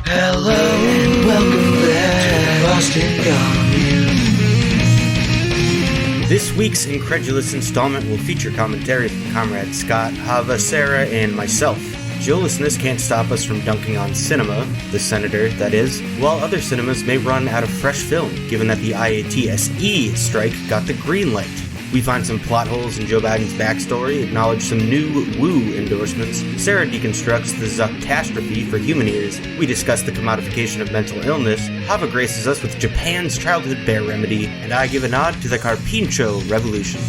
Hello and welcome back to Boston Commune. This week's incredulous installment will feature commentary from Comrade Scott, Chava, Sarah, and myself. Joelessness can't stop us from dunking on cinema, the senator, that is, while other cinemas may run out of fresh film, given that the IATSE strike got the green light. We find some plot holes in Joe Biden's backstory, acknowledge some new woo endorsements, Sarah deconstructs the Zuckatastrophe for human ears, we discuss the commodification of mental illness, Chava graces us with Japan's childhood bear remedy, and I give a nod to the Carpincho revolution.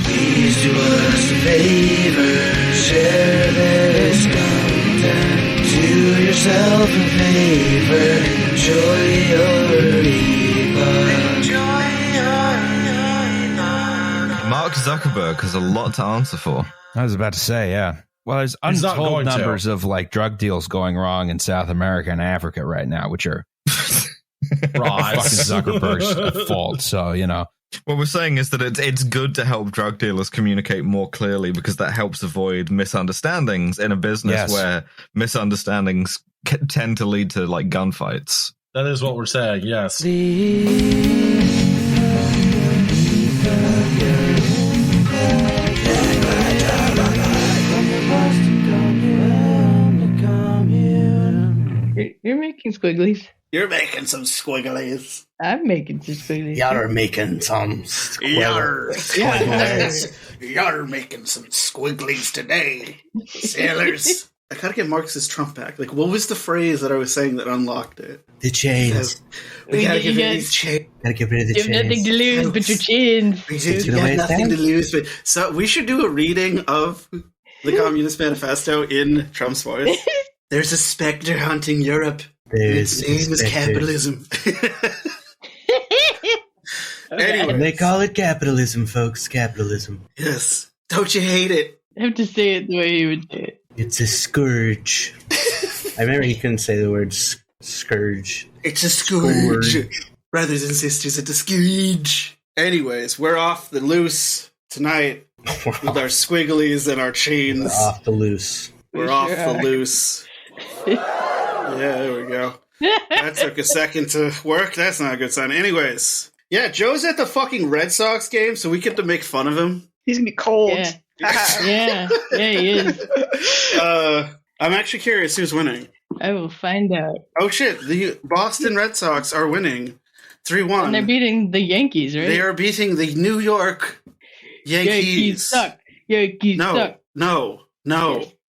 Please do us a favor, share this content, do yourself a favor, enjoy your evening. Mark Zuckerberg has a lot to answer for. I was about to say, yeah. Well, there's untold numbers of like drug deals going wrong in South America and Africa right now, which are fucking Zuckerberg's fault. So, you know. What we're saying is that it's good to help drug dealers communicate more clearly because that helps avoid misunderstandings in a business where misunderstandings tend to lead to like gunfights. That is what we're saying, yes. You're making squigglies. You're making some squigglies. I'm making some squigglies. You're making some squigglies. You're making some squigglies today, sailors. I gotta get Marxist Trump back. Like, what was the phrase that I was saying that unlocked it? The chains. We gotta get rid of these chains. Gotta get rid of the You have chains. nothing to lose but your chains. We got nothing to lose. But so we should do a reading of the Communist Manifesto in Trump's voice. There's a specter hunting Europe. Its name is capitalism. Anyway, They call it capitalism, folks. Capitalism. Yes. Don't you hate it? I have to say it the way you would say it. It's a scourge. I remember you couldn't say the word scourge. It's a scourge. Brothers and sisters, it's a scourge. Anyways, we're off the loose tonight with our squigglies and our chains. We're off the loose. We're off the loose. Yeah, there we go. That took a second to work. That's not a good sign. Anyways, yeah, Joe's at the fucking Red Sox game, so we get to make fun of him. He's gonna be cold. Yeah, he is. I'm actually curious who's winning. I will find out. Oh shit, the Boston Red Sox are winning 3-1. And they're beating the Yankees, right? They are beating the New York Yankees. suck. Yankees suck. No.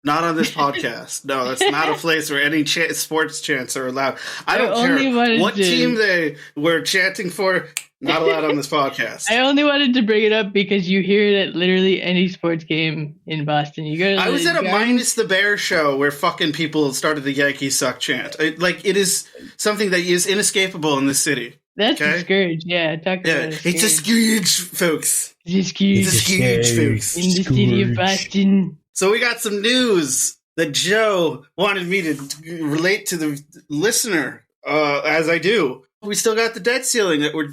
Not on this podcast. No, that's not a place where any sports chants are allowed. I don't care what team they were chanting for. Not allowed on this podcast. I only wanted to bring it up because you hear it at literally any sports game in Boston. You go to I was at a Minus the Bear show where fucking people started the Yankees suck chant. It is something that is inescapable in this city. That's a scourge, yeah. Talk about it. It's a scourge, folks. It's a scourge, folks. in the city of Boston. So we got some news that Joe wanted me to relate to the listener, as I do. We still got the debt ceiling that we're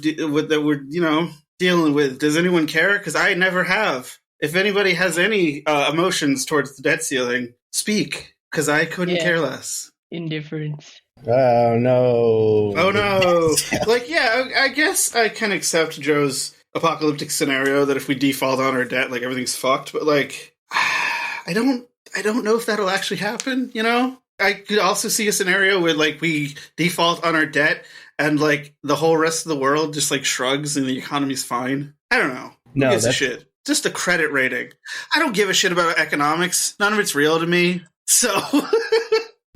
dealing with. Does anyone care? Because I never have. If anybody has any emotions towards the debt ceiling, speak. Because I couldn't care less. Indifference. Oh no! I guess I can accept Joe's apocalyptic scenario that if we default on our debt, like everything's fucked. But like. I don't know if that'll actually happen, you know? I could also see a scenario where, like, we default on our debt and, like, the whole rest of the world just, like, shrugs and the economy's fine. I don't know. Who gives a shit? Just a credit rating. I don't give a shit about economics. None of it's real to me. So...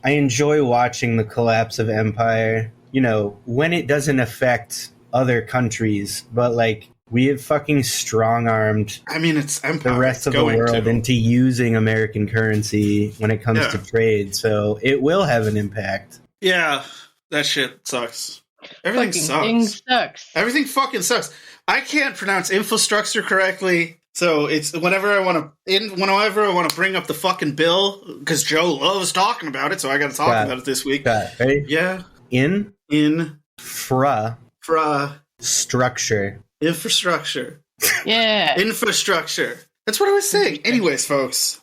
I enjoy watching the collapse of empire, you know, when it doesn't affect other countries, but, like... We have fucking strong-armed it's empire. The rest of the world into using American currency when it comes to trade, so it will have an impact. Yeah, that shit sucks. Everything sucks. Everything fucking sucks. I can't pronounce infrastructure correctly, so it's whenever I want to bring up the fucking bill, because Joe loves talking about it, so I got to talk about it this week. Ready? Yeah. Structure. Infrastructure. Yeah. Infrastructure. That's what I was saying. Anyways, folks.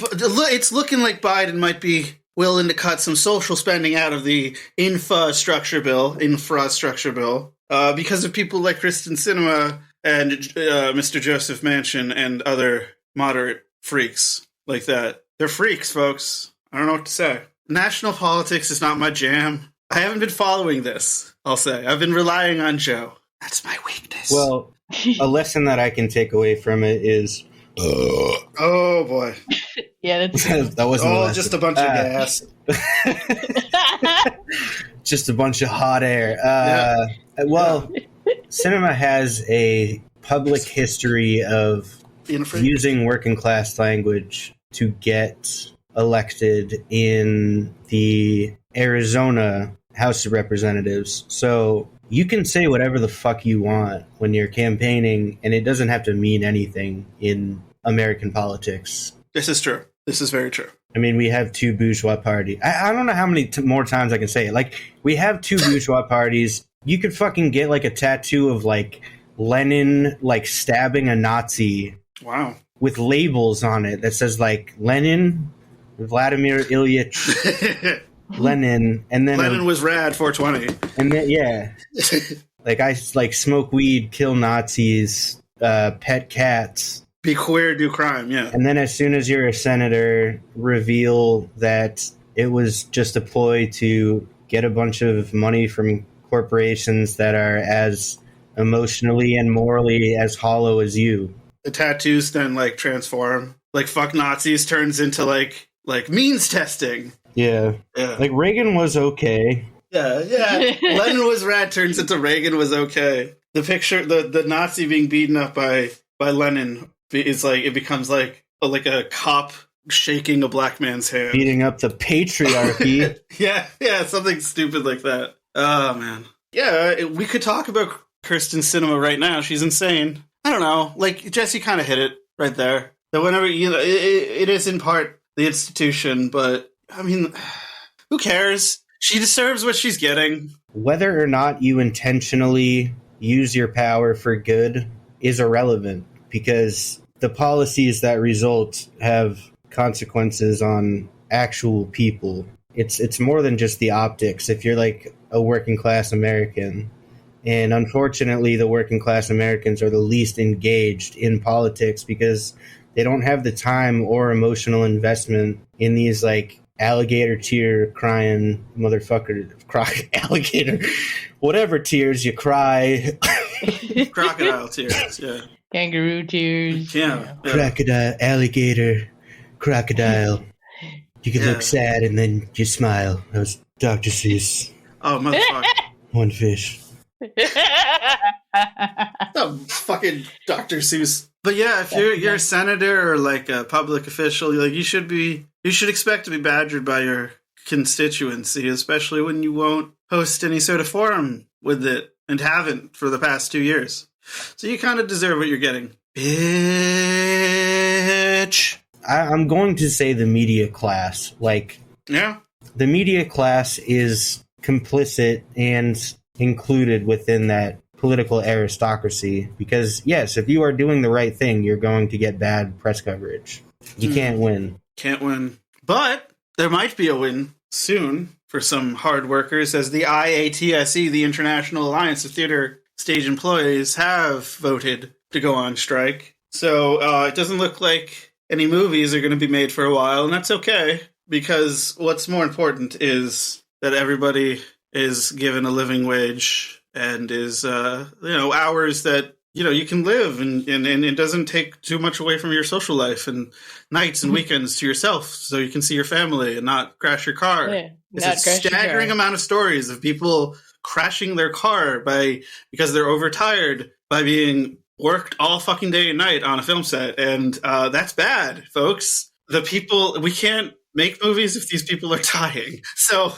It's looking like Biden might be willing to cut some social spending out of the infrastructure bill, because of people like Kyrsten Sinema and Mr. Joseph Manchin and other moderate freaks like that. They're freaks, folks. I don't know what to say. National politics is not my jam. I haven't been following this, I'll say. I've been relying on Joe. That's my weakness. Well, a lesson that I can take away from it is... oh, boy. Yeah, that's that wasn't just a bunch of gas. Just a bunch of hot air. Well, Sinema has a public history of using working class language to get elected in the Arizona House of Representatives. So you can say whatever the fuck you want when you're campaigning, and it doesn't have to mean anything in American politics. This is true. This is very true. I mean, we have two bourgeois parties. I don't know how many more times I can say it. Like, we have two bourgeois parties. You could fucking get, like, a tattoo of, like, Lenin, like, stabbing a Nazi. Wow. With labels on it that says, like, Lenin, Vladimir Ilyich Lenin, and then... Lenin was rad, 420. And then, yeah. Like, I, like, smoke weed, kill Nazis, pet cats... Be queer, do crime, yeah. And then as soon as you're a senator, reveal that it was just a ploy to get a bunch of money from corporations that are as emotionally and morally as hollow as you. The tattoos then, like, transform. Like, fuck Nazis turns into, like means testing. Yeah. Like, Reagan was okay. Yeah. Lenin was rad turns into Reagan was okay. The picture, the Nazi being beaten up by Lenin... It's like it becomes like a cop shaking a black man's hand, beating up the patriarchy. yeah, something stupid like that. Oh man, yeah. We could talk about Kyrsten Sinema right now. She's insane. I don't know. Like Jesse kind of hit it right there. That whenever it is in part the institution, but I mean, who cares? She deserves what she's getting. Whether or not you intentionally use your power for good is irrelevant. Because the policies that result have consequences on actual people. It's more than just the optics. If you're like a working class American, and unfortunately the working class Americans are the least engaged in politics because they don't have the time or emotional investment in these like alligator tear crying motherfucker alligator whatever tears you cry. Crocodile tears, yeah. Kangaroo tears. Yeah. Crocodile, alligator, crocodile. You can look sad and then you smile. That was Dr. Seuss. Oh, motherfucker. One fish. Oh, fucking Dr. Seuss. But yeah, if you're a senator or like a public official, like you should expect to be badgered by your constituency, especially when you won't host any sort of forum with it and haven't for the past 2 years. So you kind of deserve what you're getting. Bitch. I'm going to say the media class. Like, yeah. The media class is complicit and included within that political aristocracy. Because, yes, if you are doing the right thing, you're going to get bad press coverage. You can't win. Can't win. But there might be a win soon for some hard workers, as the IATSE, the International Alliance of Theater Stage Employees, have voted to go on strike. So it doesn't look like any movies are going to be made for a while, and that's okay, because what's more important is that everybody is given a living wage and is, hours that, you can live and it doesn't take too much away from your social life and nights and weekends to yourself so you can see your family and not crash your car. Yeah, it's a staggering amount of stories of people crashing their car because they're overtired by being worked all fucking day and night on a film set. And that's bad, folks. We can't make movies if these people are dying. So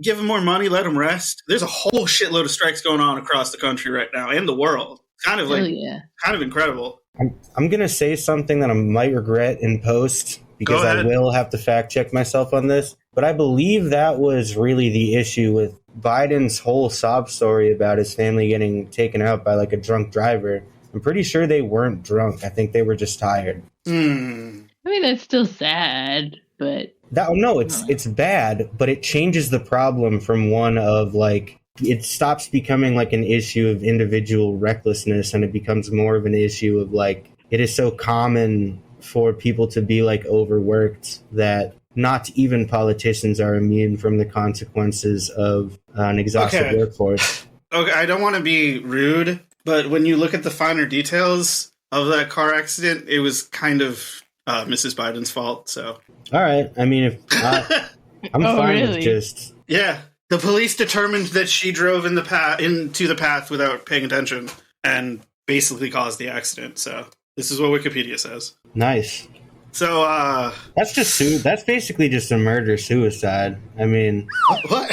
give them more money, let them rest. There's a whole shitload of strikes going on across the country right now and the world. Kind of kind of incredible. I'm going to say something that I might regret in post because I will have to fact check myself on this. But I believe that was really the issue with Biden's whole sob story about his family getting taken out by like a drunk driver. I'm pretty sure they weren't drunk. I think they were just tired. I mean, that's still sad, but... No, it's bad, but it changes the problem from one of like it stops becoming like an issue of individual recklessness, and it becomes more of an issue of like it is so common for people to be like overworked that not even politicians are immune from the consequences of an exhausted workforce. Okay, I don't want to be rude, but when you look at the finer details of that car accident, it was kind of Mrs. Biden's fault. So, all right. I mean, if I'm fine with just the police determined that she drove into the path without paying attention and basically caused the accident. So this is what Wikipedia says. Nice. So that's basically just a murder suicide. I mean, what?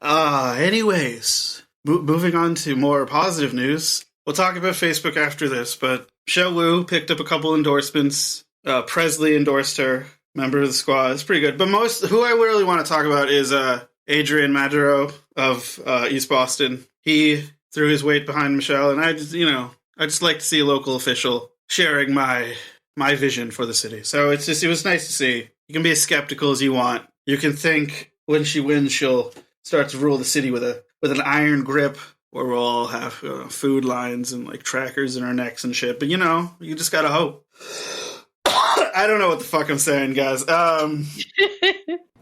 Anyways, moving on to more positive news. We'll talk about Facebook after this, but Shell Wu picked up a couple endorsements. Presley endorsed her, member of the squad. It's pretty good. But who I really want to talk about is Adrian Maduro of East Boston. He threw his weight behind Michelle, and I just like to see a local official sharing my vision for the city. So it was nice to see. You can be as skeptical as you want. You can think when she wins, she'll start to rule the city with an iron grip, where we'll all have food lines and like trackers in our necks and shit. But you just gotta hope. I don't know what the fuck I'm saying, guys. All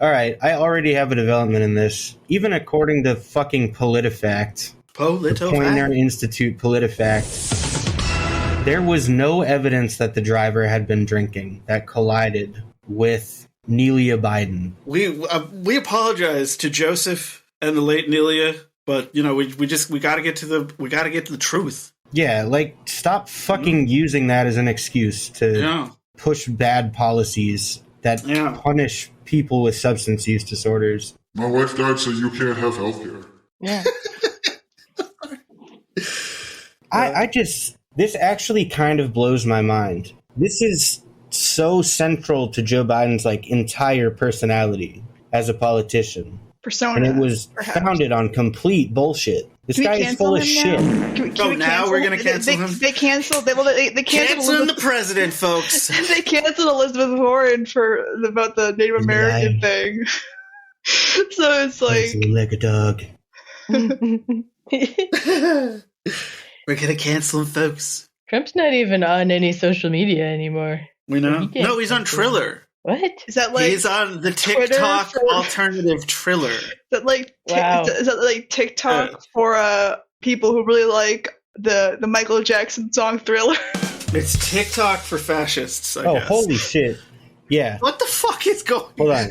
right, I already have a development in this. Even according to fucking PolitiFact, the Poynter Institute PolitiFact, there was no evidence that the driver had been drinking that collided with Nelia Biden. We apologize to Joseph and the late Nelia, but we got to get to the truth. Yeah, like stop fucking using that as an excuse to push bad policies that punish people with substance use disorders. My wife died, so you can't have healthcare. Yeah. This actually kind of blows my mind. This is so central to Joe Biden's like entire personality as a politician. Persona. And it was founded on complete bullshit. This guy is full of shit. Now we're going to cancel him? They canceled canceling the president, folks. They canceled Elizabeth Warren about the Native American thing. So it's like a dog. We're going to cancel him, folks. Trump's not even on any social media anymore. We know. No, he's on Triller. What? Is that like he's on the TikTok alternative Triller? Is that like wow. Is that like TikTok for people who really like the Michael Jackson song Thriller? It's TikTok for fascists, I guess. Holy shit. Yeah. What the fuck is going on? Hold on.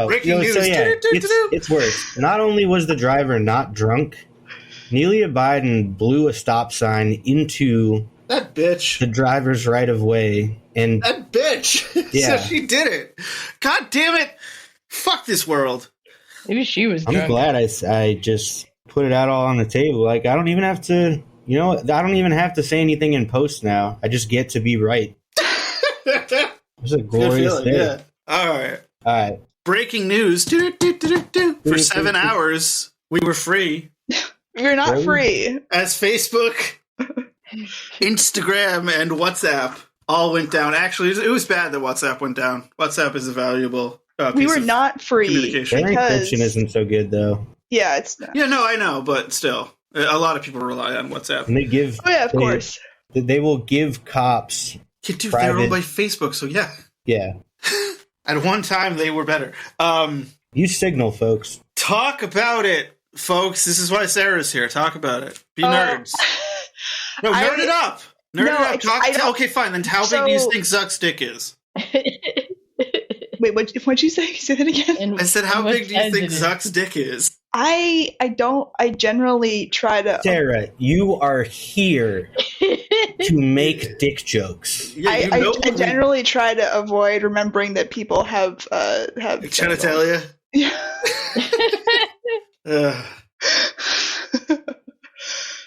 Breaking news. So it's worse. Not only was the driver not drunk, Nelia Biden blew a stop sign into that bitch, the driver's right of way, and that bitch. Yeah, so she did it. God damn it! Fuck this world. Maybe she was drunk. I'm glad I just put it out all on the table. Like I don't even have to. I don't even have to say anything in post now. I just get to be right. It's a glorious day. Yeah. All right. Breaking news. For 7 hours, we were free. You're not free. As Facebook, Instagram, and WhatsApp all went down. Actually, it was bad that WhatsApp went down. WhatsApp is a valuable we were not free. Their encryption isn't so good, though. Yeah, it's not. Yeah, no, I know, but still. A lot of people rely on WhatsApp. And they give... Oh, yeah, of course. They will give cops... They're owned by Facebook, so yeah. Yeah. At one time, they were better. Use Signal, folks. Talk about it, folks. This is why Sarah's here. Talk about it. Be nerds. No, nerd it up. Nerd it up. Okay, fine. Then how big do you think Zuck's dick is? Wait, what'd you say? Say that again? I said, how big do you think Zuck's dick is? I generally try to... Sarah, you are here to make dick jokes. Yeah, I generally try to avoid remembering that people have genitalia. Yeah.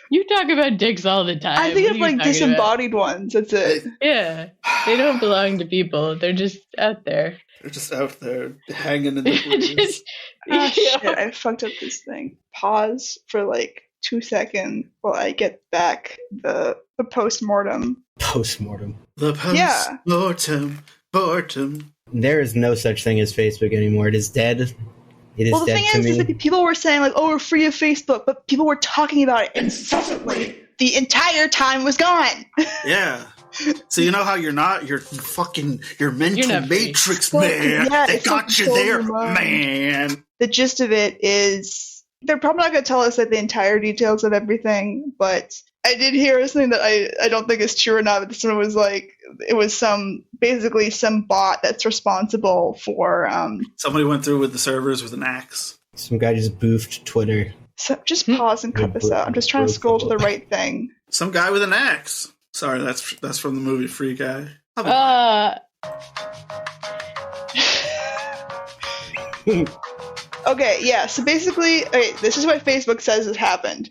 You talk about dicks all the time. I think of like disembodied ones. That's it. Yeah. They don't belong to people. They're just out there. They're just out there hanging in the breeze. Shit, I fucked up this thing. Pause for like 2 seconds while I get back the postmortem. Postmortem. The postmortem. Mortem. there is no such thing as Facebook anymore. It is dead. It is Well, the dead thing to me. is that people were saying, like, oh, we're free of Facebook, but people were talking about it incessantly. The entire time was gone. Yeah. So you know how you're mental matrix, man. Yeah, they got you there, man. The gist of it is they're probably not going to tell us like the entire details of everything, but I did hear something that I don't think is true or not. But someone was like, it was some bot that's responsible for. Somebody went through with the servers with an axe. Some guy just boofed Twitter. So just pause and cut this out. I'm just trying to scroll to the right thing. Some guy with an axe. Sorry, that's from the movie Free Guy. Okay, yeah. So basically, this is what Facebook says has happened.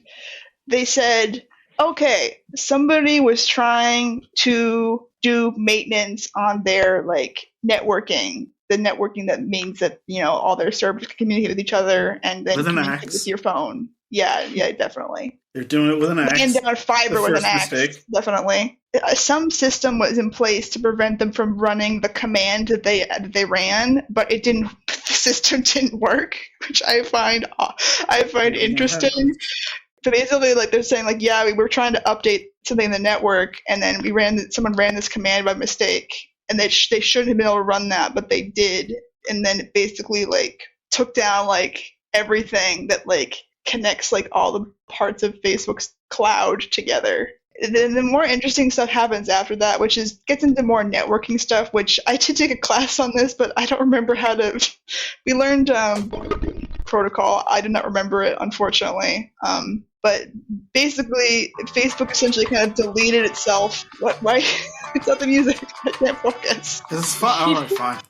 They said, okay, somebody was trying to do maintenance on their like networking. The networking that means that all their servers can communicate with each other and then communicate with your phone. Yeah, definitely. They're doing it with an axe. Laying down fiber with an axe. Mistake. Definitely. Some system was in place to prevent them from running the command that they ran, but it didn't. The system didn't work, which I find interesting. So basically, like they're saying, like, yeah, we were trying to update something in the network, and then someone ran this command by mistake, and they shouldn't have been able to run that, but they did, and then it basically like took down like everything that like connects like all the parts of Facebook's cloud together. Then the more interesting stuff happens after that, which gets into more networking stuff, which I did take a class on this, but I don't remember how to. We learned protocol. I did not remember it, unfortunately. But basically, Facebook essentially kind of deleted itself. Why? It's not the music. I can't focus. It's fine. All right, fine.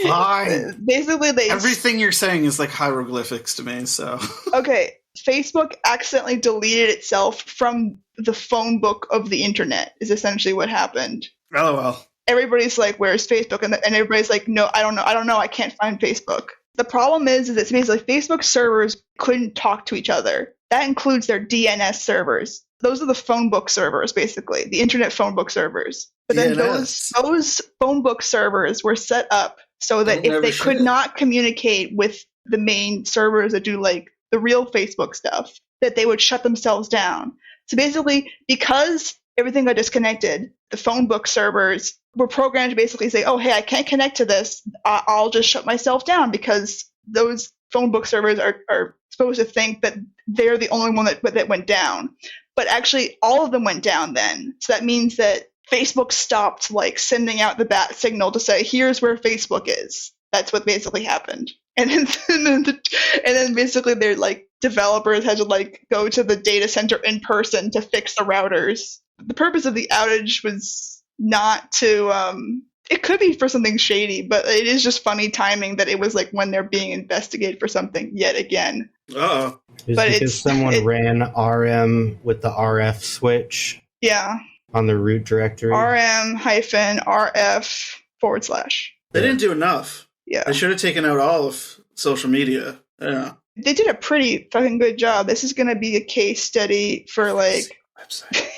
Fine. Basically, everything you're saying is like hieroglyphics to me. So okay. Facebook accidentally deleted itself from the phone book of the internet is essentially what happened. LOL. Everybody's like, where's Facebook? And everybody's like, no, I don't know. I can't find Facebook. The problem is that basically Facebook servers couldn't talk to each other. That includes their DNS servers. Those are the phone book servers, basically, the internet phone book servers. But then those phone book servers were set up so that if they could not communicate with the main servers that do like the real Facebook stuff, that they would shut themselves down. So basically, because everything got disconnected, the phone book servers were programmed to basically say, oh, hey, I can't connect to this. I'll just shut myself down, because those phone book servers are supposed to think that they're the only one that went down. But actually, all of them went down then. So that means that Facebook stopped like sending out the bat signal to say, here's where Facebook is. That's what basically happened. And then basically their like developers had to like go to the data center in person to fix the routers. The purpose of the outage was not to it could be for something shady, but it is just funny timing that it was like when they're being investigated for something yet again. Uh-oh. But because someone ran RM with the RF switch. Yeah. On the root directory. RM-RF/. They didn't do enough. Yeah. They should have taken out all of social media. Yeah. They did a pretty fucking good job. This is going to be a case study for like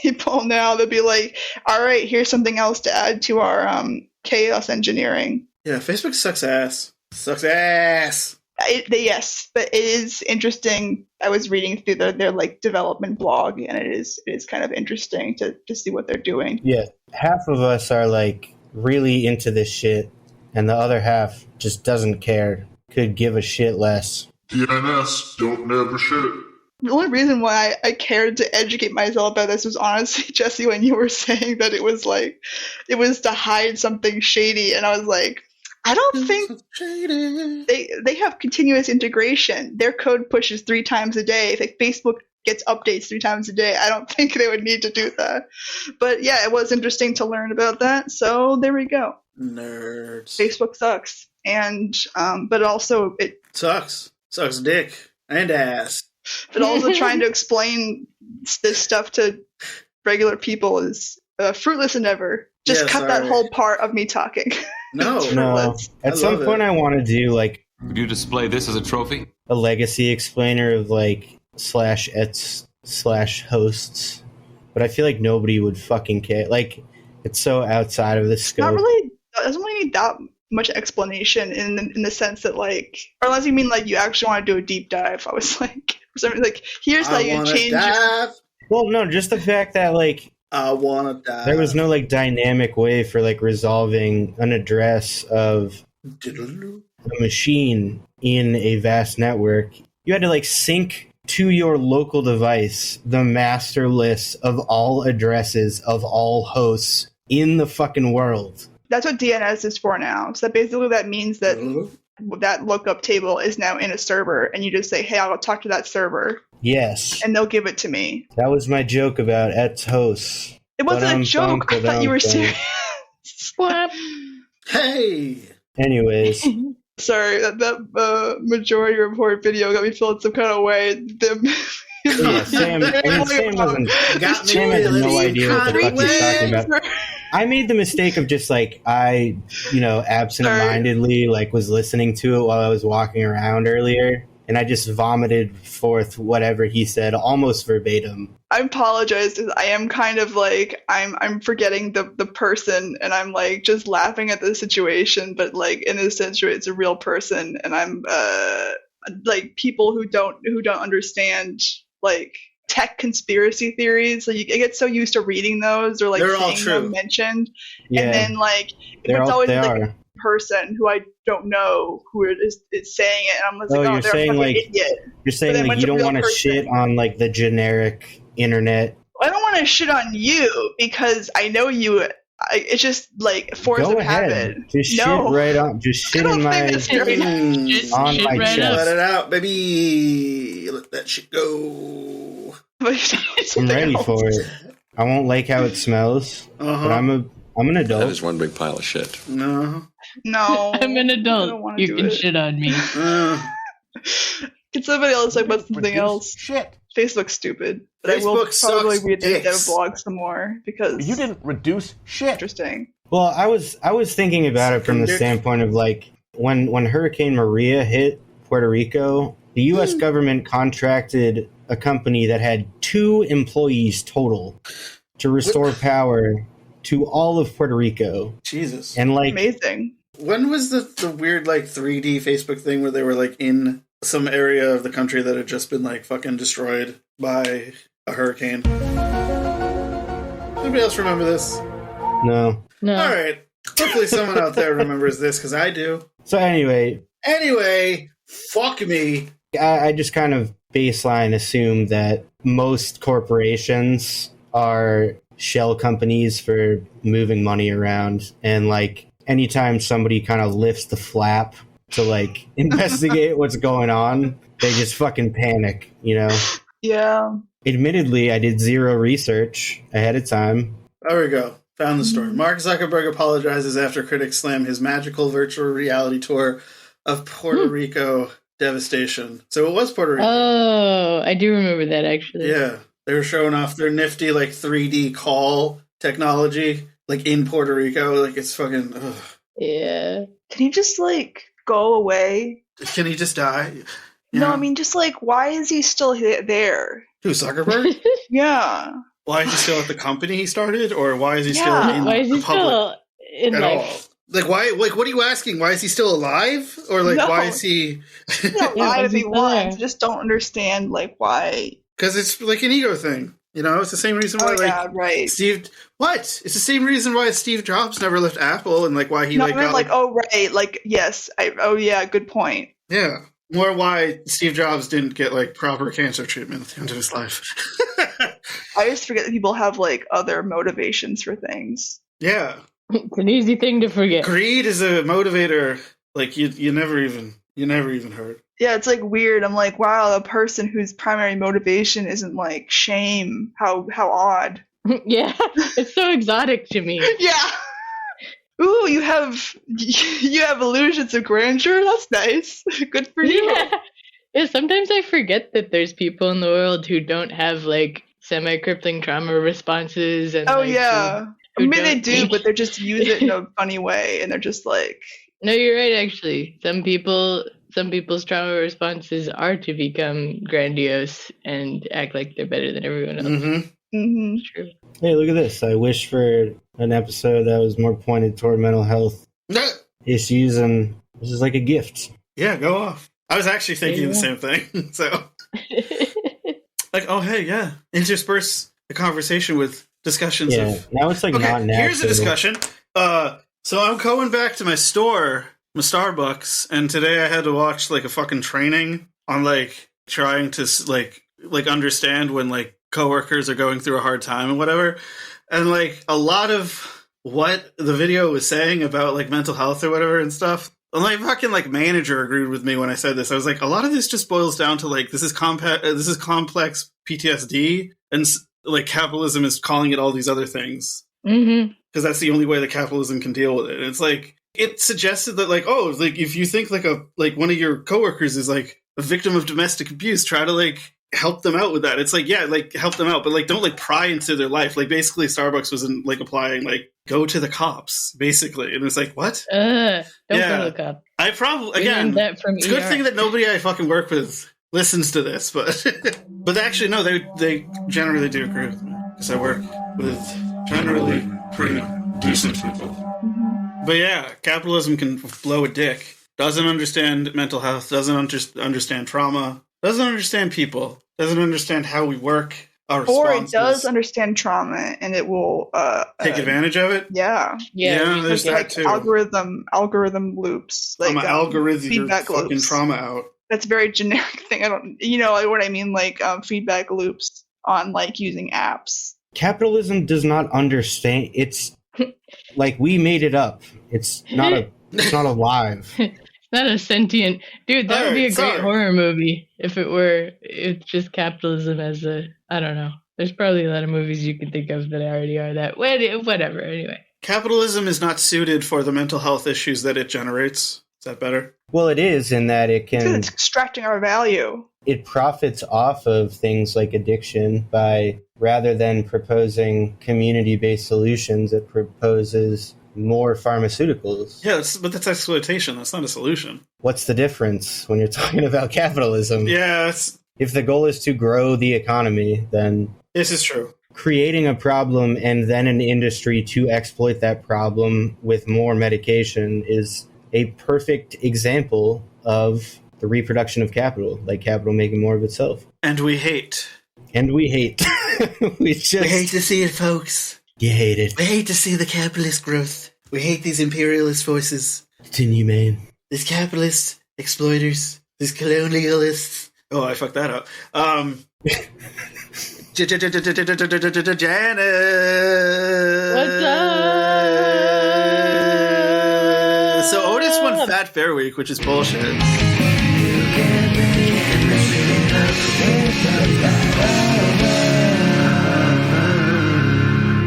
people now. They'll be like, all right, here's something else to add to our chaos engineering. Yeah, Facebook sucks ass. Sucks ass. Yes, but it is interesting. I was reading through their like development blog, and it is kind of interesting to see what they're doing. Yeah, half of us are like really into this shit, and the other half just doesn't care. Could give a shit less. DNS, don't never shit. The only reason why I cared to educate myself about this was honestly, Jesse, when you were saying that it was to hide something shady, and I was like, I don't think they have continuous integration. Their code pushes 3 times a day. If Facebook gets updates 3 times a day, I don't think they would need to do that. But yeah, it was interesting to learn about that. So there we go. Nerds. Facebook sucks, and but also it sucks dick and ass. But also trying to explain this stuff to regular people is a fruitless endeavor. Just cut that whole part of me talking. No. At some point, I want to do like. Would you display this as a trophy? A legacy explainer of like /ets/hosts, but I feel like nobody would fucking care. Like, it's so outside of the scope. Not really. It doesn't really need that much explanation in the sense that like, or unless you mean like you actually want to do a deep dive. I was like, something like, here's how you change. Well, no, just the fact that like I wanna die. There was no like dynamic way for like resolving an address of a machine in a vast network. You had to like sync to your local device the master list of all addresses of all hosts in the fucking world. That's what DNS is for now. So basically that means that that lookup table is now in a server, and you just say, hey, I'll talk to that server. Yes. And they'll give it to me. That was my joke about ets hosts. It wasn't a joke. I thought you were serious. Hey! Anyways. Sorry, that majority report video got me feeling some kind of way. Sam had no idea what the fuck he's talking about. I made the mistake of just like, absentmindedly like was listening to it while I was walking around earlier, and I just vomited forth whatever he said almost verbatim. I apologize. I am kind of like, I'm forgetting the person, and I'm like just laughing at the situation, but like in this situation it's a real person, and I'm like people who don't understand like tech conspiracy theories. So I get so used to reading those or like seeing them mentioned, and then like it's always like a person who I don't know who is saying it, and I'm like, you're saying like idiot. You're saying like you don't want to shit on like the generic internet. I don't want to shit on you because I know you. It's just like force of habit. Just shit right on. Just shit in my on my right chest. Let it out, baby. Let that shit go. I'm ready for it. I won't like how it smells, but I'm an adult. That is one big pile of shit. No, I'm an adult. You can shit on me. Can somebody else talk about something else? Shit. Facebook's stupid. But Facebook I will probably read the dev dicks. blog some more because You didn't reduce shit. Interesting. Well, I was thinking about it from the standpoint of like when Hurricane Maria hit Puerto Rico, the U.S. government contracted a company that had 2 employees total to restore power to all of Puerto Rico. Jesus. And like amazing. When was the weird like 3D Facebook thing where they were like in some area of the country that had just been like fucking destroyed by a hurricane? Anybody else remember this? No. All right. Hopefully someone out there remembers this because I do. So anyway, fuck me. I just kind of baseline assume that most corporations are shell companies for moving money around, and like anytime somebody kind of lifts the flap to like investigate what's going on, they just fucking panic, you know? Yeah. Admittedly, I did zero research ahead of time. There we go. Found the story. Mark Zuckerberg apologizes after critics slam his magical virtual reality tour of Puerto Rico devastation. So it was Puerto Rico. Oh, I do remember that actually. Yeah. They were showing off their nifty like 3D call technology like in Puerto Rico. Like it's fucking ugh. Yeah. Can he just like go away? Can he just die? No, I mean just like why is he still there? Who, Zuckerberg? Yeah. Why is he still at the company he started, or why is he still in why is he the public still in at like all? Like why? Like what are you asking? Why is he still alive, or like why is he? He's not alive if he wants. I just don't understand like why. Because it's like an ego thing, you know. It's the same reason why right. Steve. What? It's the same reason why Steve Jobs never left Apple, and like why he got like oh right, like yes, good point. Yeah. More why Steve Jobs didn't get like proper cancer treatment at the end of his life. I just forget that people have like other motivations for things. Yeah. It's an easy thing to forget. Greed is a motivator like you never even heard. Yeah, it's like weird. I'm like, wow, a person whose primary motivation isn't like shame. How odd. Yeah, it's so exotic to me. Yeah. Ooh, you have illusions of grandeur. That's nice. Good for you. Yeah, sometimes I forget that there's people in the world who don't have like semi-crippling trauma responses. And I mean, they do, but they just use it in a funny way, and they're just like. No, you're right. Actually, some people's trauma responses are to become grandiose and act like they're better than everyone else. Mm-hmm. Mm-hmm. True. Hey, look at this. I wish for an episode that was more pointed toward mental health. issues, and this is like a gift. Yeah, go off. I was actually thinking the same thing. So, like, oh, hey, yeah. Intersperse the conversation with discussions of... now it's like not natural. Here's a discussion. So I'm going back to my store, my Starbucks, and today I had to watch, like, a fucking training on, like, trying to, like understand when, like, coworkers are going through a hard time and whatever. And, like, a lot of what the video was saying about, like, mental health or whatever and stuff, my fucking, like, manager agreed with me when I said this. I was like, a lot of this just boils down to, like, this is complex PTSD, and, like, capitalism is calling it all these other things. Mm-hmm. Because that's the only way that capitalism can deal with it. And it's like, it suggested that, like, oh, like, if you think, like, one of your coworkers is, like, a victim of domestic abuse, try to, like, help them out with that. It's like, yeah, like, help them out, but, like, don't, like, pry into their life. Like, basically, Starbucks was, applying, like, go to the cops, basically. And it's like, what? Don't go to the cops. I probably, again, it's a good thing that nobody I fucking work with listens to this, but but actually, no, they generally do agree with me, because I work with generally pretty decent people. But yeah, capitalism can blow a dick. Doesn't understand mental health, doesn't understand trauma, doesn't understand people, doesn't understand how we work, our responses. Or it does understand trauma, and it will take advantage of it. Yeah, there's that like too. Algorithm loops, like algorithm feedback fucking loops. Trauma out. That's a very generic thing. I don't, what I mean, like feedback loops on like using apps. Capitalism does not understand. It's like we made it up. It's not alive. It's not a sentient dude. That would be a great horror movie if it's just capitalism as I don't know. There's probably a lot of movies you can think of that already are that. Whatever. Anyway, capitalism is not suited for the mental health issues that it generates. Is that better? Well, it is in that it can. It's extracting our value. It profits off of things like addiction by, rather than proposing community-based solutions, it proposes more pharmaceuticals. Yeah, but that's exploitation. That's not a solution. What's the difference when you're talking about capitalism? Yeah, if the goal is to grow the economy, then this is true. Creating a problem and then an industry to exploit that problem with more medication is a perfect example of the reproduction of capital, like capital making more of itself. And we hate. we hate to see it, folks. You hate it. We hate to see the capitalist growth. We hate these imperialist voices. It's inhumane. These capitalist exploiters. These colonialists. Oh, I fucked that up. Janet. What's up? So Otis won Fat Fair Week, which is bullshit.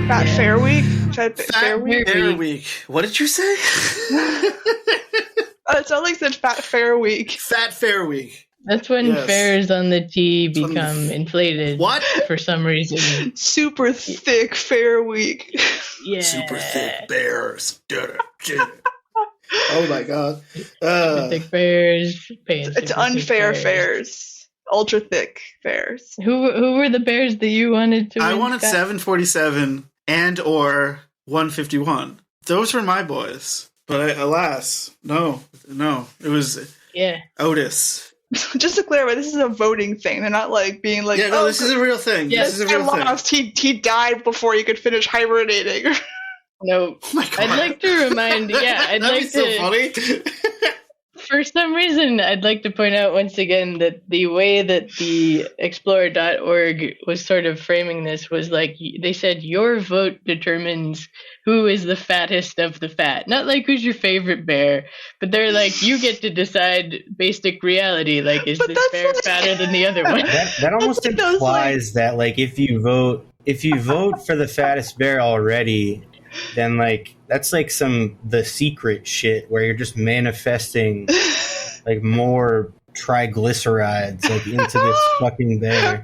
Fat Fair Week? Fat Fair Week. What did you say? It sounds like it said Fat Fair Week. Fat Fair Week. That's when fairs on the T become inflated. What? For some reason. Super thick Fair Week. Yeah. Super thick bears. Oh my god. Thick bears. It's unfair fairs. Ultra thick fairs. Who were the bears that you wanted to win? I wanted 747 and or 151. Those were my boys. But alas, no. It was Otis. Just to clarify, this is a voting thing. They're not like being like, yeah, no, this is a real thing. Yeah, this is a real thing. He died before he could finish hibernating. No. Oh my god. I'd like to remind, I'd like to. So funny. For some reason, I'd like to point out once again that the way that the Explorer.org was sort of framing this was like, they said, your vote determines who is the fattest of the fat. Not like who's your favorite bear, but they're like, you get to decide basic reality. Like, is this bear fatter than the other one? That almost implies that, like, if you vote for the fattest bear already, then like that's like The Secret shit where you're just manifesting like more triglycerides like into this fucking bear.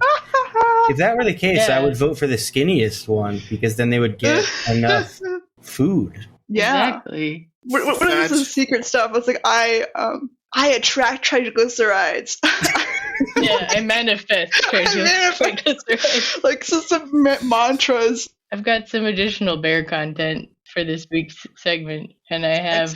If that were the case, I would vote for the skinniest one because then they would get enough food. Yeah, exactly. What is the secret stuff? It's like I attract triglycerides. Yeah, I manifest triglycerides. Like some mantras. I've got some additional bear content for this week's segment, and I have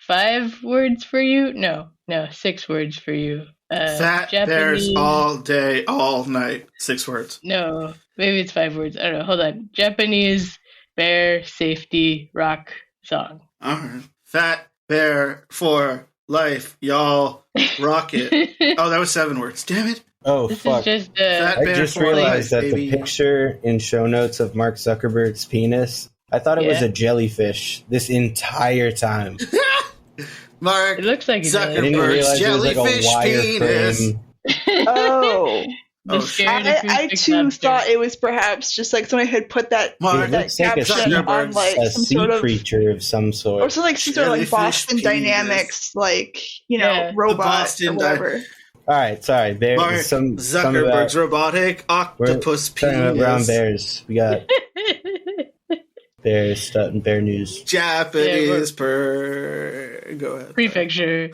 5 words for you. No, 6 words for you. Fat Japanese... bears all day, all night. 6 words. No, maybe it's 5 words. I don't know. Hold on. Japanese bear safety rock song. All right. Fat bear for life, y'all rock it. Oh, that was 7 words. Damn it. Oh, This fuck. is just Fat I bear just for realized life, that baby. the picture in show notes of Mark Zuckerberg's penis, I thought it was Yeah. a jellyfish this entire time. Mark It looks like a I didn't Zuckerberg's realize it was like jellyfish a penis. wireframe. Oh. the Oh, scared I acoustic too lobster. thought it was perhaps just like somebody had put that Mark, It that looks like a caption sea, on like a some sea sort of creature of some sort. or so like some sort of like Jellyfish Boston penis. Dynamics, like Yeah. robot Boston or whatever. All right, sorry. Bear, Mark some Zuckerberg's about, robotic we're octopus talking about brown penis. bears. We got bears, stuff, and bear news. Japanese Yeah, Go ahead. Prefecture.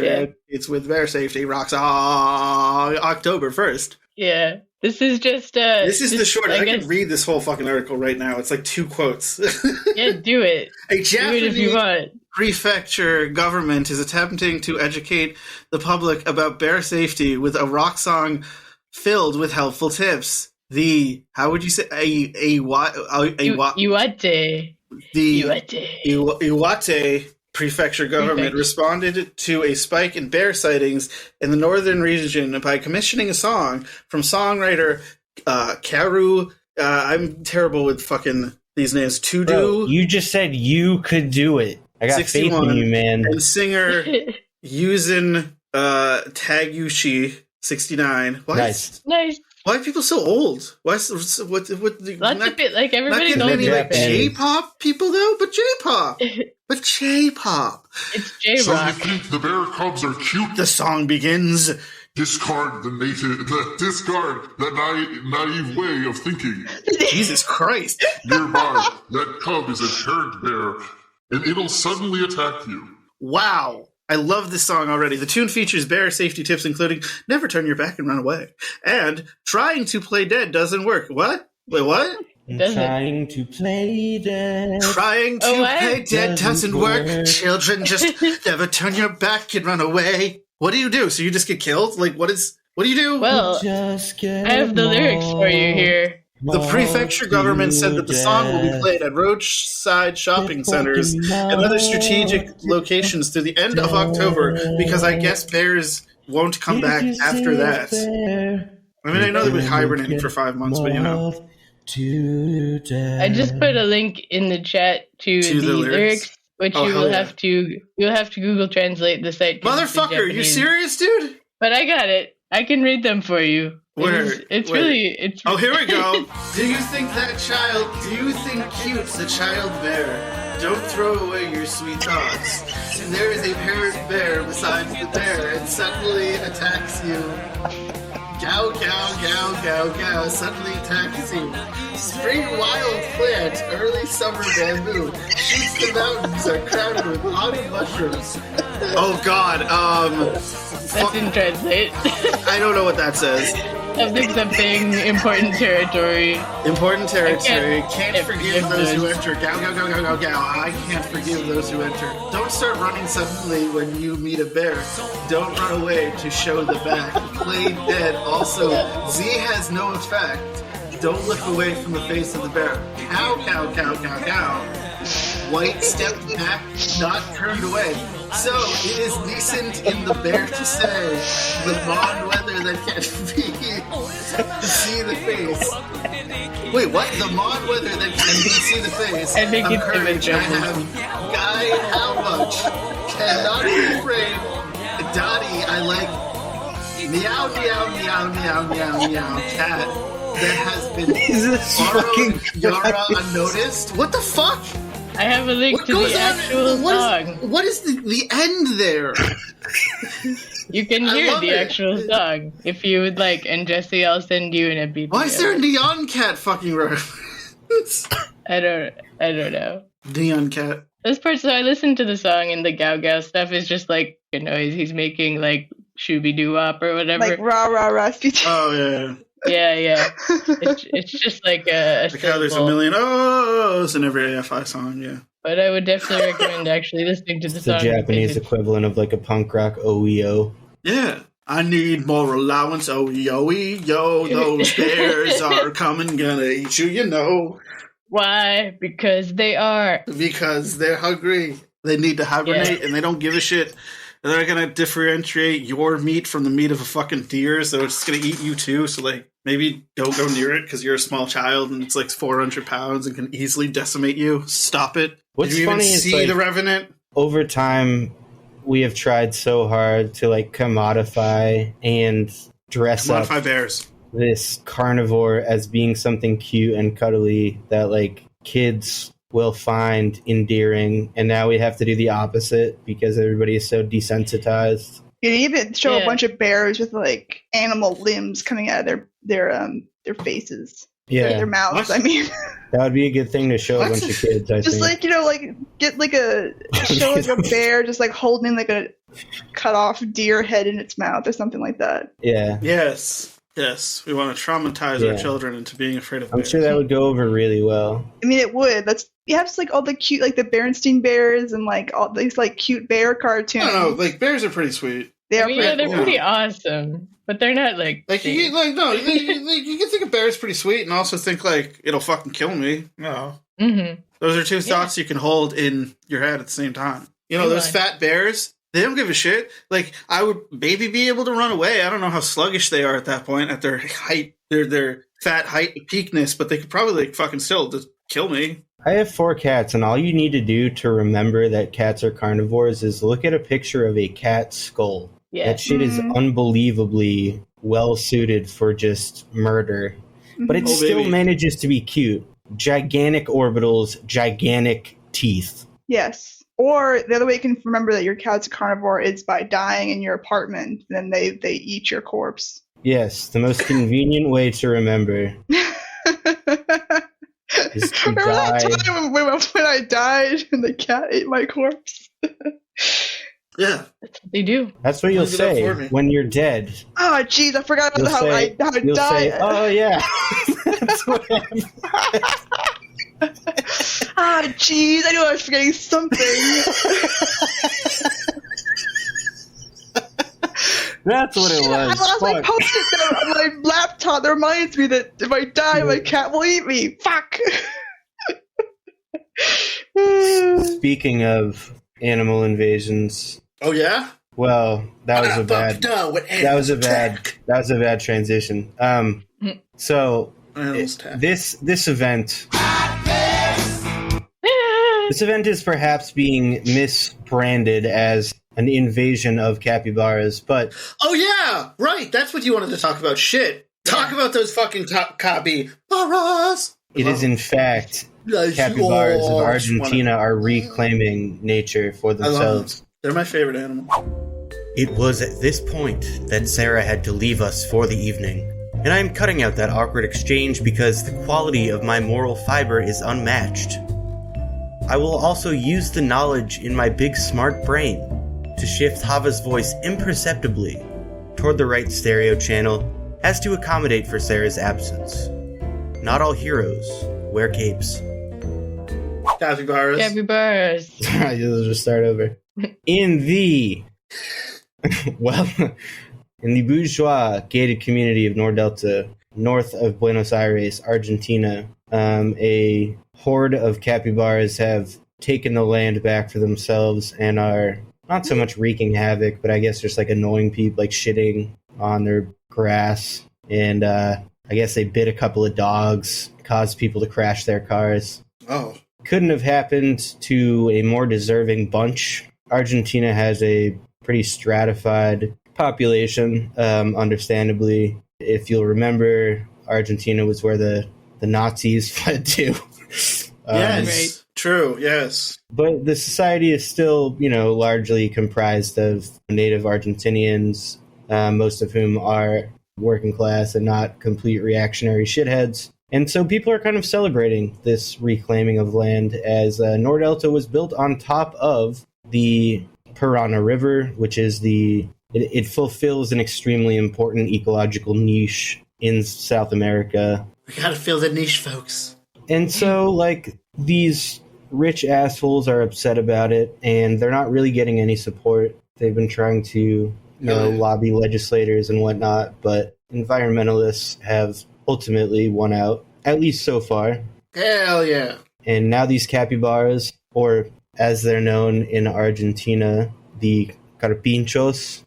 Yeah. It's with bear safety rocks on October 1st. Yeah. This is just This is the just, short. I guess, can read this whole fucking article right now. It's like 2 quotes. Yeah, do it. A Do it if Japanese you want. prefecture government is attempting to educate the public about bear safety with a rock song filled with helpful tips. How would you say Iwate. the Iwate. Iwate prefecture government responded to a spike in bear sightings in the northern region by commissioning a song from songwriter Karu. I'm terrible with fucking these names. To Bro, do you just said you could do it. I got faith 61, in you, man. and singer Yuzin Taguchi 69. Why Nice. Nice. why are people so old? What Lots of it. Like not everybody's getting old. any like Japanese. J-pop people though, but J-pop. It's So you J-Rock. think the bear cubs are cute? The song begins. Discard that naive way of thinking. Jesus Christ. Nearby, that cub is a parent bear, and it'll suddenly attack you. Wow. I love this song already. The tune features bear safety tips including never turn your back and run away. And trying to play dead doesn't work. What? Wait, what? Does it? Trying to play dead. Trying to what? play dead doesn't work. Children, just never turn your back and run away. What do you do? So you just get killed? Like, what do you do? Well, Just get I have the lyrics for you here. The prefecture government said that the song will be played at roadside shopping centers and other strategic locations through the end of October because I guess bears won't come back after that. I mean, I know they've been hibernating for 5 months, but you know. I just put a link in the chat to To the the lyrics? lyrics, which Oh, you hell will yeah. have to Google Translate the site. 'cause it's in Motherfucker, you Japanese. serious, dude? But I got it. I can read them for you. It's Where? really. Oh, here we go. Do you think cute the child bear? Don't throw away your sweet thoughts. There is a parent bear besides the bear and suddenly attacks you. Gow, gow, gow, gow, gow, suddenly attacks you. Spring wild plant, early summer bamboo. Shoots the mountains are crowded with autumn mushrooms. Oh god, That didn't translate. I don't know what that says. Something important territory. Important territory. I Can't forgive those who enter. Gow, gow, gow, gow, gow, gow. I can't forgive those who enter. Don't start running suddenly when you meet a bear. Don't run away to show the back. Play dead. Also, Z has no effect. Don't look away from the face of the bear. Cow, cow, cow, cow, cow. White step back, not turned away. So, it is decent in the bear to say, the mod weather that can be to see the face. Wait, what? The mod weather that can be see the face. I think of it's courage I have. Guide how much? Cannot be afraid. Dottie, I like meow, meow, meow, meow, meow, meow, cat that has been Yara unnoticed. What the fuck? I have a link to the actual song. What is the end there? You can I hear love the it. actual song if you would like, and Jesse, I'll send you an MP3. Why is there a Neon Cat fucking reference? I don't know. Neon Cat. This part, so I listened to the song, and the Gao Gao stuff is just like a noise he's making, like shooby doo wop or whatever. Like rah rah rah. Oh yeah. Yeah. It's just like a Like how there's a syllable. million O's in every AFI song, yeah. but I would definitely recommend actually listening to the It's the song. Japanese equivalent of like a punk rock OEO. Yeah. I need more allowance, yo, those bears are coming, gonna eat you, you know. Why? Because they are. Because they're hungry. They need to hibernate, and they don't give a shit. And they're gonna differentiate your meat from the meat of a fucking deer, so it's gonna eat you too, so like, maybe don't go near it, because you're a small child, and it's like 400 pounds and can easily decimate you. Stop it. What's Did you funny even is, see like, the Revenant? Over time, we have tried so hard to like commodify and dress up bears. This carnivore as being something cute and cuddly that like kids will find endearing, and now we have to do the opposite because everybody is so desensitized. You can even show a bunch of bears with like animal limbs coming out of their faces. Yeah, their mouths. I mean, that would be a good thing to show a bunch of kids. I just think. like like get like a bear just like holding like a cut off deer head in its mouth or something like that. Yeah. Yes. We want to traumatize our children into being afraid of bears. I'm sure that would go over really well. I mean, it would. You have like all the cute, like the Berenstain Bears and like all these like cute bear cartoons. I don't know. Like bears are pretty sweet. They're pretty awesome, but they're not like you can think a bear's pretty sweet and also think like it'll fucking kill me. No, those are two thoughts you can hold in your head at the same time. You know, those fat bears, they don't give a shit. Like I would maybe be able to run away. I don't know how sluggish they are at that point at their height, their fat height peakness, but they could probably like fucking still just kill me. I have 4 cats, and all you need to do to remember that cats are carnivores is look at a picture of a cat skull. Yeah. That shit is unbelievably well suited for just murder. But it still manages to be cute. Gigantic orbitals, gigantic teeth. Yes. Or the other way you can remember that your cat's a carnivore is by dying in your apartment, and then they eat your corpse. Yes, the most convenient way to remember. Is to remember die. that time when I died and the cat ate my corpse? Yeah, that's what they do. That's what you'll say when you're dead. Oh, jeez, I forgot about how I died. You'll say, "Oh yeah." That's what happened. Ah, jeez, I knew I was forgetting something. That's what it was. I lost my post-it note on my laptop that reminds me that if I die, my cat will eat me. Fuck. Speaking of animal invasions. Oh yeah? Well, that was a bad transition. So this event is perhaps being misbranded as an invasion of capybaras, but oh yeah, right. That's what you wanted to talk about. Shit, talk about those fucking capybaras. It is in fact capybaras of Argentina are reclaiming nature for themselves. They're my favorite animal. It was at this point that Sarah had to leave us for the evening, and I am cutting out that awkward exchange because the quality of my moral fiber is unmatched. I will also use the knowledge in my big smart brain to shift Chava's voice imperceptibly toward the right stereo channel as to accommodate for Sarah's absence. Not all heroes wear capes. Capybaras. Alright, let's just start over. In the bourgeois gated community of Nordelta, north of Buenos Aires, Argentina, a horde of capybaras have taken the land back for themselves and are not so much wreaking havoc, but I guess just like annoying people, like shitting on their grass. And I guess they bit a couple of dogs, caused people to crash their cars. Oh. Couldn't have happened to a more deserving bunch. Argentina has a pretty stratified population, understandably. If you'll remember, Argentina was where the Nazis fled to. Yes, true, yes. But the society is still, largely comprised of native Argentinians, most of whom are working class and not complete reactionary shitheads. And so people are kind of celebrating this reclaiming of land as Nordelta was built on top of the Parana River, which is it fulfills an extremely important ecological niche in South America. We gotta fill the niche, folks. And so, these rich assholes are upset about it, and they're not really getting any support. They've been trying to, lobby legislators and whatnot, but environmentalists have ultimately won out, at least so far. Hell yeah. And now these capybaras, or as they're known in Argentina, the carpinchos,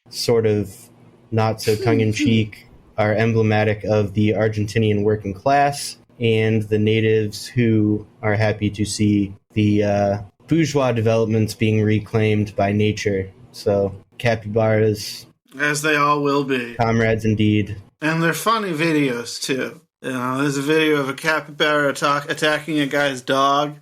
sort of not so tongue-in-cheek, are emblematic of the Argentinian working class and the natives who are happy to see the bourgeois developments being reclaimed by nature. So, capybaras. As they all will be. Comrades indeed. And they're funny videos, too. There's a video of a capybara attacking a guy's dog,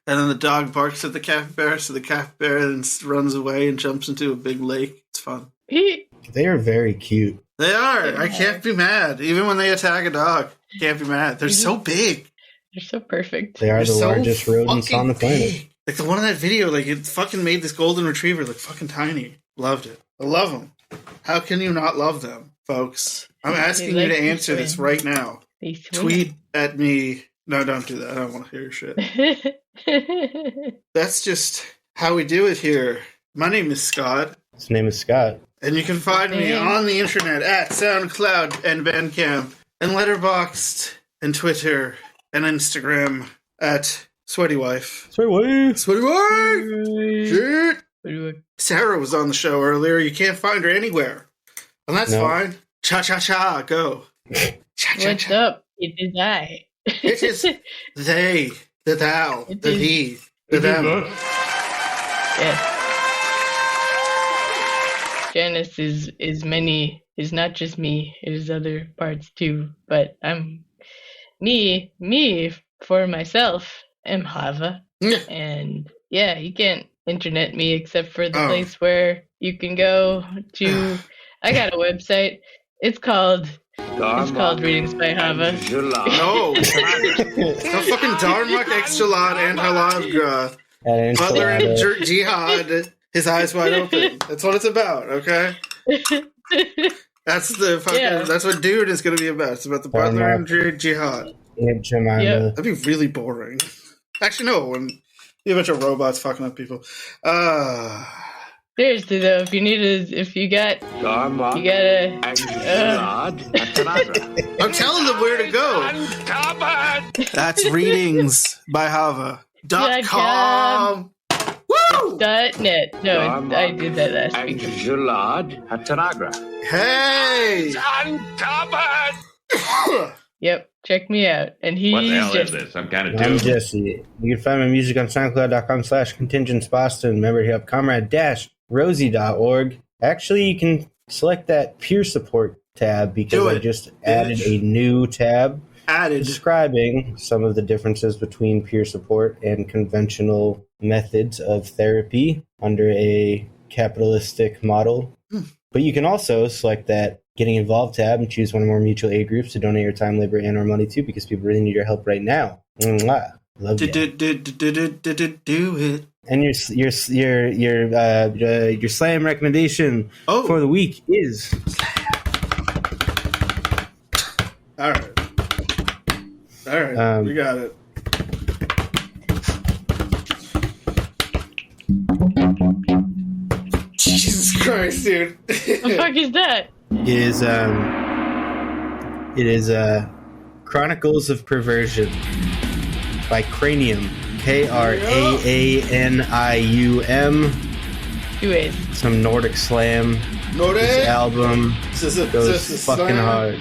and then the dog barks at the capybara, so the capybara then runs away and jumps into a big lake. It's fun. They are very cute. They are. I can't be mad. Even when they attack a dog, can't be mad. They're so big. They're so perfect. They are the largest rodents on the planet. Like the one in that video, like it fucking made this golden retriever look fucking tiny. Loved it. I love them. How can you not love them, folks? I'm asking you to answer this right now. Tweet at me. No, don't do that. I don't want to hear your shit. That's just how we do it here. My name is Scott. His name is Scott. And you can find me on the internet at SoundCloud and Bandcamp and Letterboxd and Twitter and Instagram at Sweaty Wife. Sweaty Wife! Shit! Sarah was on the show earlier. You can't find her anywhere. And that's fine. Cha-cha-cha, go. What's up? It is I. It is they, the thou, the he, the them. Yes. Janice is not just me, it is other parts too, but I'm me for myself am Chava. And yeah, you can't internet me except for the place where you can go to. I got a website. It's called Readings by Chava. No. No fucking Darmok, Extralat, and Halavgra. Butler and Jihad. His eyes wide open. That's what it's about, okay? That's the fucking. That's what Dude is going to be about. It's about the Butler and Jihad. Yep. That'd be really boring. Actually, no. When you have a bunch of robots fucking up people. Seriously though, if you gotta. I'm telling them where to go. That's Readings by Chava.com. Woo! .net. No, I did that last week. Hey! Yep, check me out. And what the hell is this? I'm kind of I'm Jesse. You can find my music on SoundCloud.com/Contingence Boston. Remember to help Comrade-Rosie.org. Actually, you can select that peer support tab because I just added a new tab describing some of the differences between peer support and conventional methods of therapy under a capitalistic model. But you can also select that Getting Involved tab and choose one or more mutual aid groups to donate your time, labor, and or money to because people really need your help right now. Mwah. Love you. Do it. And your slam recommendation for the week is All right, we got it. Jesus Christ, dude! What the fuck is that? It is Chronicles of Perversion by Kraanium. Kraanium. Some Nordic slam. This album goes fucking hard.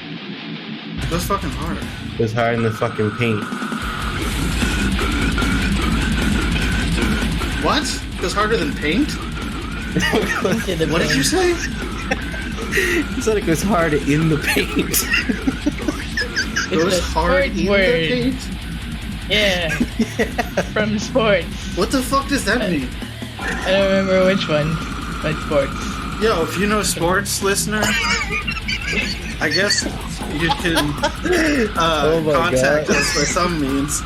Goes fucking hard. Goes hard in the fucking paint. What? Goes harder than paint? What did you say? He said it goes hard in the paint. Goes hard in the paint? Yeah. From sports. What the fuck does that mean? I don't remember which one, but sports. Yo, if you know sports, listener, I guess you can contact us by some means.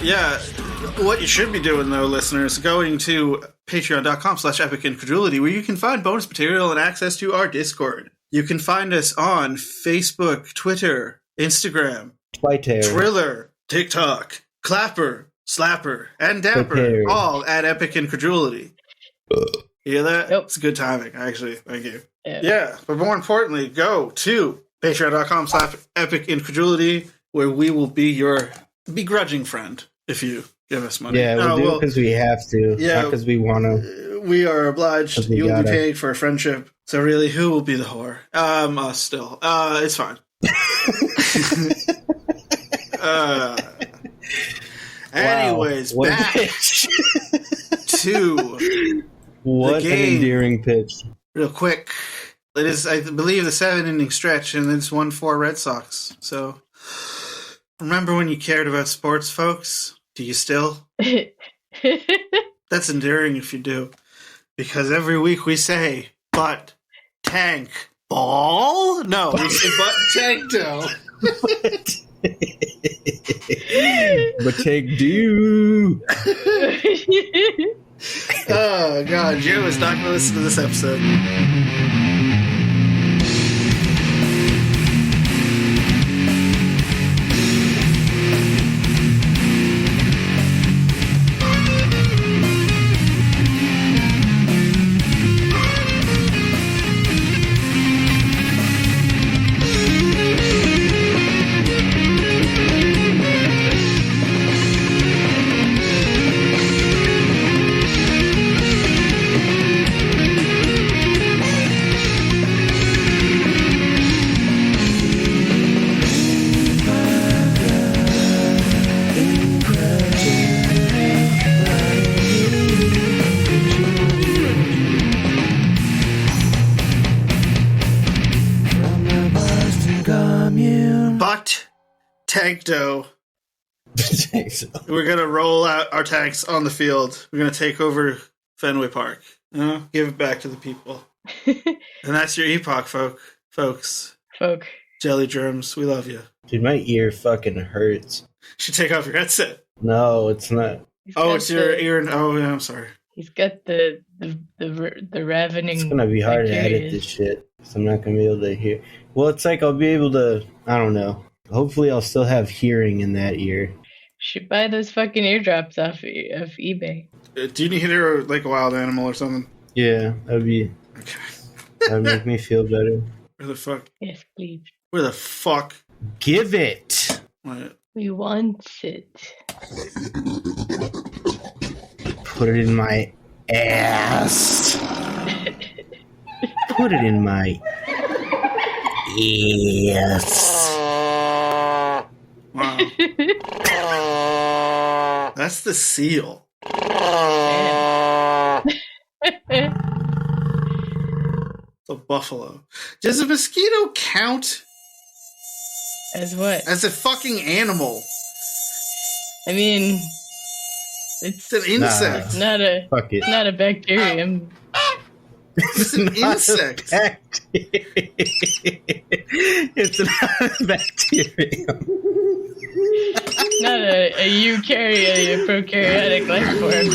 Yeah, what you should be doing, though, listeners, going to patreon.com/epic-incredulity, where you can find bonus material and access to our Discord. You can find us on Facebook, Twitter, Instagram, Twitter, Triller, TikTok, Clapper, Slapper, and Dapper, Prepare. all at Epic Incredulity. You hear that? Yep. It's good timing, actually. Thank you. Yeah. But more importantly, go to patreon.com/Epic Incredulity, where we will be your begrudging friend if you give us money. Yeah, we'll do it because we have to, not because we want to. We are obliged. You will gotta. be paying for a friendship. So really, who will be the whore? Us still. It's fine. Anyways, what back to what the an game. endearing pitch. Real quick. It is, I believe, the 7-inning stretch, and it's 1-4 Red Sox. So, remember when you cared about sports, folks? Do you still? That's endearing if you do. Because every week we say, but tank ball? No, we say, but tank dough. But take do. Oh, God. Joe is not going to listen to this episode. Tank dough. We're gonna roll out our tanks on the field. We're gonna take over Fenway Park. Give it back to the people. And that's your epoch, folks. Jelly germs, we love you. Dude, my ear fucking hurts. You should take off your headset. No, it's not. It's your ear. Oh, yeah, I'm sorry. He's got the ravening. It's gonna be hard to edit this shit. So I'm not gonna be able to hear. Well, it's like I'll be able to. I don't know. Hopefully, I'll still have hearing in that ear. Should buy those fucking eardrops off eBay. Do you need to hear like a wild animal or something? Yeah, that'd be. Okay. That'd make me feel better. Where the fuck? Yes, please. Where the fuck? Give it. What? We want it. Put it in my ass. Put it in my ass. Wow. That's the seal. The buffalo. Does a mosquito count? As what? As a fucking animal. I mean, it's an insect. It's not a. Fuck it. It's not a bacterium. It's an insect. It's not a bacterium. Not a eukaryote, a prokaryotic life form.